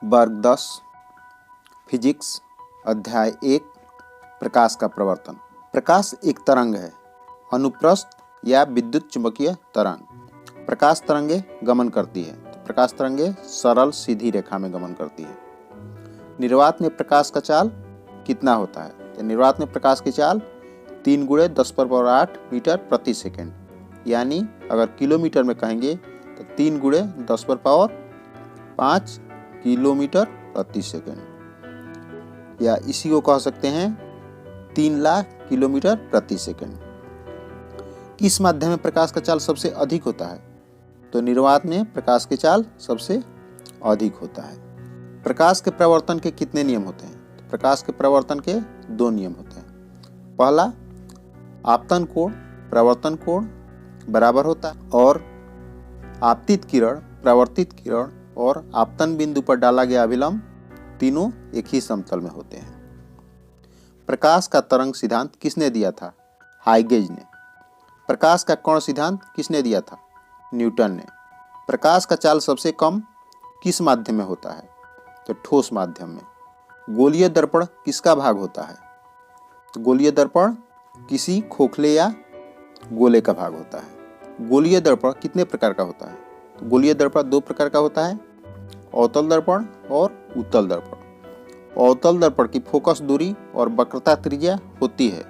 वर्ग 10 फिजिक्स अध्याय 1 प्रकाश का प्रवर्तन। प्रकाश एक तरंग है, अनुप्रस्थ या विद्युत चुंबकीय तरंग। प्रकाश तरंगे गमन करती है, तो प्रकाश तरंगे सरल सीधी रेखा में गमन करती है। निर्वात में प्रकाश का चाल कितना होता है? तो निर्वात में प्रकाश की चाल 3 × 10⁸ मीटर प्रति सेकेंड, यानी अगर किलोमीटर में कहेंगे तो 3 × 10⁵ किलोमीटर प्रति सेकेंड, या इसी को कह सकते हैं 3 लाख किलोमीटर प्रति सेकेंड। किस माध्यम में प्रकाश का चाल सबसे अधिक होता है? तो निर्वात में प्रकाश की चाल सबसे अधिक होता है। प्रकाश के प्रवर्तन के कितने नियम होते हैं? तो प्रकाश के प्रवर्तन के 2 नियम होते हैं। पहला, आपतन कोण प्रवर्तन कोण बराबर होता है, और आपतित किरण, प्रवर्तित किरण और आपतन बिंदु पर डाला गया अभिलंब तीनों एक ही समतल में होते हैं। प्रकाश का तरंग सिद्धांत किसने दिया था? हाइगेज ने। प्रकाश का कोण सिद्धांत किसने दिया था? न्यूटन ने। प्रकाश का चाल सबसे कम किस माध्यम में होता है? तो ठोस माध्यम में। गोलीय दर्पण किसका भाग होता है? तो गोलीय दर्पण किसी खोखले या गोले का भाग होता है। गोलीय दर्पण कितने प्रकार का होता है? तो गोलीय दर्पण 2 प्रकार का होता है, अवतल दर्पण और उत्तल दर्पण। अवतल दर्पण की फोकस दूरी और वक्रता त्रिज्या होती है।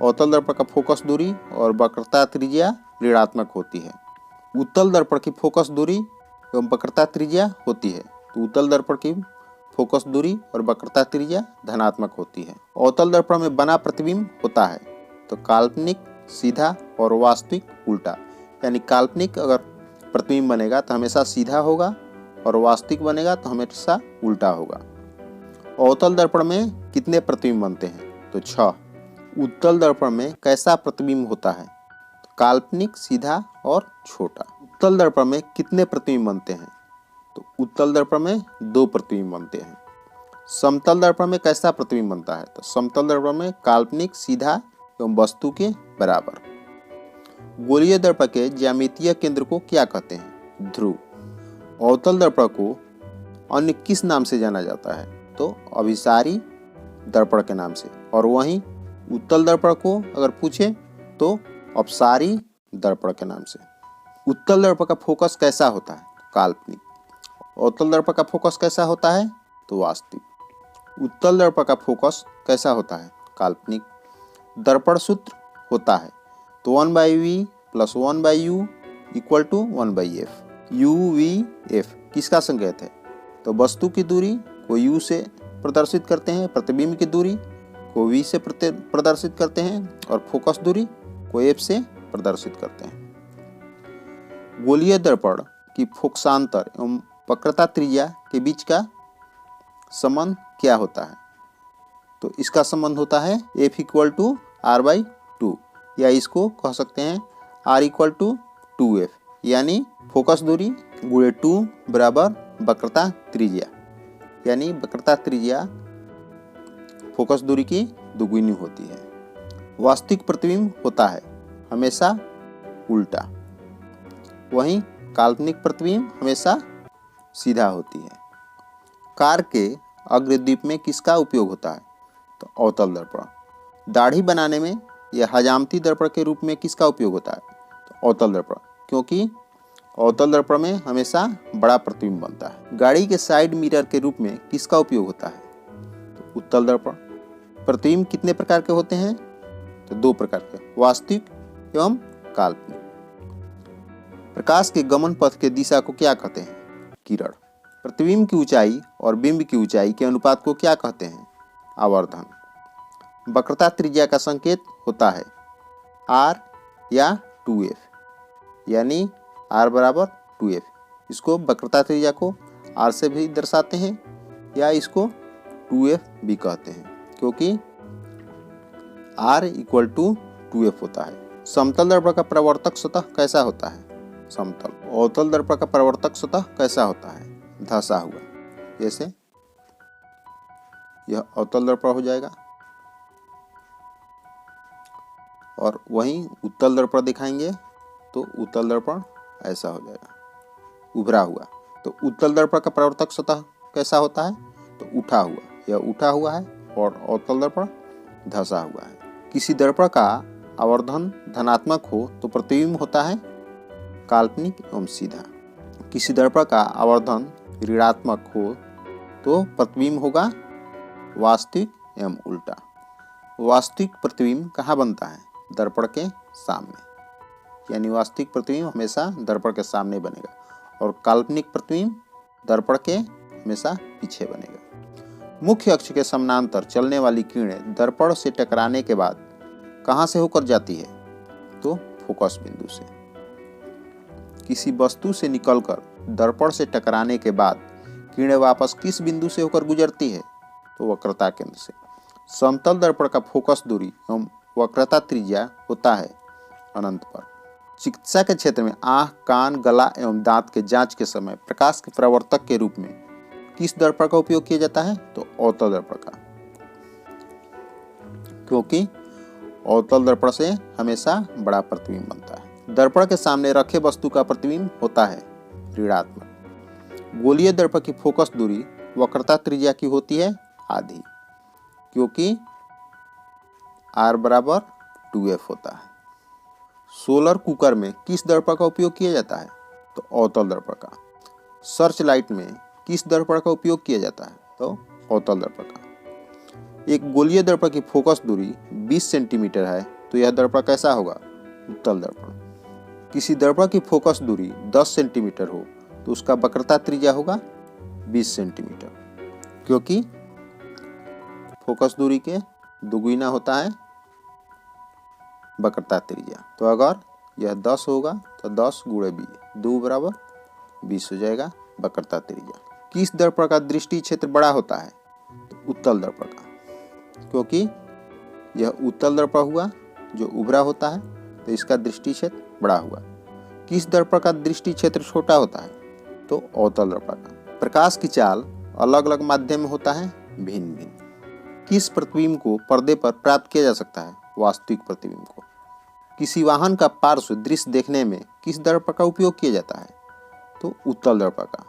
अवतल दर्पण का फोकस दूरी और वक्रता त्रिज्या ऋणात्मक होती है। उत्तल दर्पण की फोकस दूरी एवं वक्रता त्रिज्या होती है, तो उत्तल दर्पण की फोकस दूरी और वक्रता त्रिज्या धनात्मक होती है। अवतल दर्पण में बना प्रतिबिंब होता है, तो काल्पनिक, सीधा और वास्तविक उल्टा। यानी काल्पनिक अगर प्रतिबिंब बनेगा तो हमेशा सीधा होगा, और वास्तविक बनेगा तो हमेशा उल्टा होगा। अवतल दर्पण में कितने प्रतिबिंब बनते हैं? तो 6। उत्तल दर्पण में कैसा प्रतिबिंब होता है? तो काल्पनिक, सीधा और छोटा। उत्तल दर्पण में कितने प्रतिबिंब बनते हैं? तो उत्तल दर्पण में 2 प्रतिबिंब बनते हैं। समतल दर्पण में कैसा प्रतिबिंब बनता है? तो समतल दर्पण में काल्पनिक, सीधा एवं वस्तु के बराबर। गोलीय दर्पण के ज्यामितीय केंद्र को क्या कहते हैं? ध्रुव। अवतल दर्पण को अन्य किस नाम से जाना जाता है? तो अभिसारी दर्पण के नाम से। और वहीं उत्तल दर्पण को अगर पूछे तो अपसारी दर्पण के नाम से। उत्तल दर्पण का फोकस कैसा होता है? काल्पनिक। अवतल दर्पण का फोकस कैसा होता है? तो वास्तविक। उत्तल दर्पण का फोकस कैसा होता है? काल्पनिक। दर्पण सूत्र होता है तो 1/v + 1/u = 1/f। UVF किसका संकेत है? तो वस्तु की दूरी को U से प्रदर्शित करते हैं, प्रतिबिंब की दूरी को V से प्रदर्शित करते हैं, और फोकस दूरी को F से प्रदर्शित करते हैं। गोलीय दर्पण की फोकसांतर एवं वक्रता त्रिज्या के बीच का संबंध क्या होता है? तो इसका संबंध होता है F = R/2, या इसको कह सकते हैं R = 2F, यानी फोकस दूरी × 2 बराबर वक्रता त्रिज्या, यानी वक्रता त्रिज्या फोकस दूरी की दुगुनी होती है। वास्तविक प्रतिबिंब होता है हमेशा उल्टा, वहीं काल्पनिक प्रतिबिंब हमेशा सीधा होती है। कार के अग्रद्वीप में किसका उपयोग होता है? तो अवतल दर्पण। दाढ़ी बनाने में या हजामती दर्पण के रूप में किसका उपयोग होता है? तो अवतल दर्पण, क्योंकि अवतल दर्पण में हमेशा बड़ा प्रतिबिंब बनता है। गाड़ी के साइड मिरर के रूप में किसका उपयोग होता है? तो उत्तल दर्पण। प्रतिबिंब कितने प्रकार के होते हैं? तो 2 प्रकार के, वास्तविक एवं काल्पनिक। प्रकाश के गमन पथ के दिशा को क्या कहते हैं? किरण। प्रतिबिंब की ऊंचाई और बिंब की ऊंचाई के अनुपात को क्या कहते हैं? आवर्धन। वक्रता त्रिज्या का संकेत होता है R या 2F, यानी R = 2F। इसको वक्रता त्रिज्या को R से भी दर्शाते हैं, या इसको 2F भी कहते हैं, क्योंकि R = 2F होता है। समतल दर्पण का प्रवर्तक सतह कैसा होता है? समतल। अवतल दर्पण का प्रवर्तक सतह कैसा होता है? धंसा हुआ। जैसे यह अवतल दर्पण हो जाएगा, और वहीं उत्तल दर्पण दिखाएंगे तो उत्तल दर्पण ऐसा हो जाएगा, उभरा हुआ। तो उत्तल दर्पण का प्रवर्तक सतह कैसा होता है? तो उठा हुआ, यह उठा हुआ है, और अवतल दर्पण धंसा हुआ है। किसी दर्पण का आवर्धन धनात्मक हो तो प्रतिबिंब होता है काल्पनिक एवं सीधा। किसी दर्पण का आवर्धन ऋणात्मक हो तो प्रतिबिंब होगा वास्तविक एवं उल्टा। वास्तविक प्रतिबिंब कहाँ बनता है? दर्पण के सामने, यानी वास्तविक प्रतिबिंब हमेशा दर्पण के सामने बनेगा, और काल्पनिक प्रतिबिंब दर्पण के हमेशा पीछे बनेगा। मुख्य अक्ष के समानांतर चलने वाली किरणें दर्पण से टकराने के बाद कहाँ से होकर जाती है? तो फोकस बिंदु से। किसी वस्तु से निकलकर दर्पण से टकराने के बाद किरणें वापस किस बिंदु से होकर गुजरती है? तो वक्रता केंद्र से। समतल दर्पण का फोकस दूरी एवं वक्रता त्रिज्या होता है अनंत पर। चिकित्सा के क्षेत्र में आँख, कान, गला एवं दांत के जांच के समय प्रकाश के प्रवर्तक के रूप में किस दर्पण का उपयोग किया जाता है? तो अवतल दर्पण का, क्योंकि अवतल दर्पण से हमेशा बड़ा प्रतिबिंब बनता है। दर्पण के सामने रखे वस्तु का प्रतिबिंब होता है ऋणात्मक। गोलीय दर्पण की फोकस दूरी वक्रता त्रिज्या की होती है आधी, क्योंकि R बराबर 2F होता है। सोलर कुकर में किस दर्पण का उपयोग किया जाता है? तो अवतल दर्पण का। सर्च लाइट में किस दर्पण का उपयोग किया जाता है? तो अवतल दर्पण का। एक गोलीय दर्पण की फोकस दूरी 20 सेंटीमीटर है, तो यह दर्पण कैसा होगा? उत्तल दर्पण। किसी दर्पण की फोकस दूरी 10 सेंटीमीटर हो तो उसका वक्रता त्रिज्या होगा 20 सेंटीमीटर, क्योंकि फोकस दूरी के दुगुना होता है वक्रता त्रिज्या। तो अगर यह 10 होगा तो 10 गुणे 20, 2 बराबर 20 हो जाएगा वक्रता त्रिज्या। किस दर्पण का दृष्टि क्षेत्र बड़ा होता है? तो उत्तल दर्पण का, क्योंकि यह उत्तल दर्पण हुआ जो उभरा होता है, तो इसका दृष्टि क्षेत्र बड़ा हुआ। किस दर्पण का दृष्टि क्षेत्र छोटा होता है? तो अवतल दर्पण का। प्रकाश की चाल अलग अलग माध्यम में होता है भिन्न भिन्न। किस प्रतिबिंब को पर्दे पर प्राप्त किया जा सकता है? वास्तविक प्रतिबिंब को। किसी वाहन का पार्श्व दृश्य देखने में किस दर्पण का उपयोग किया जाता है? तो उत्तल दर्पण का।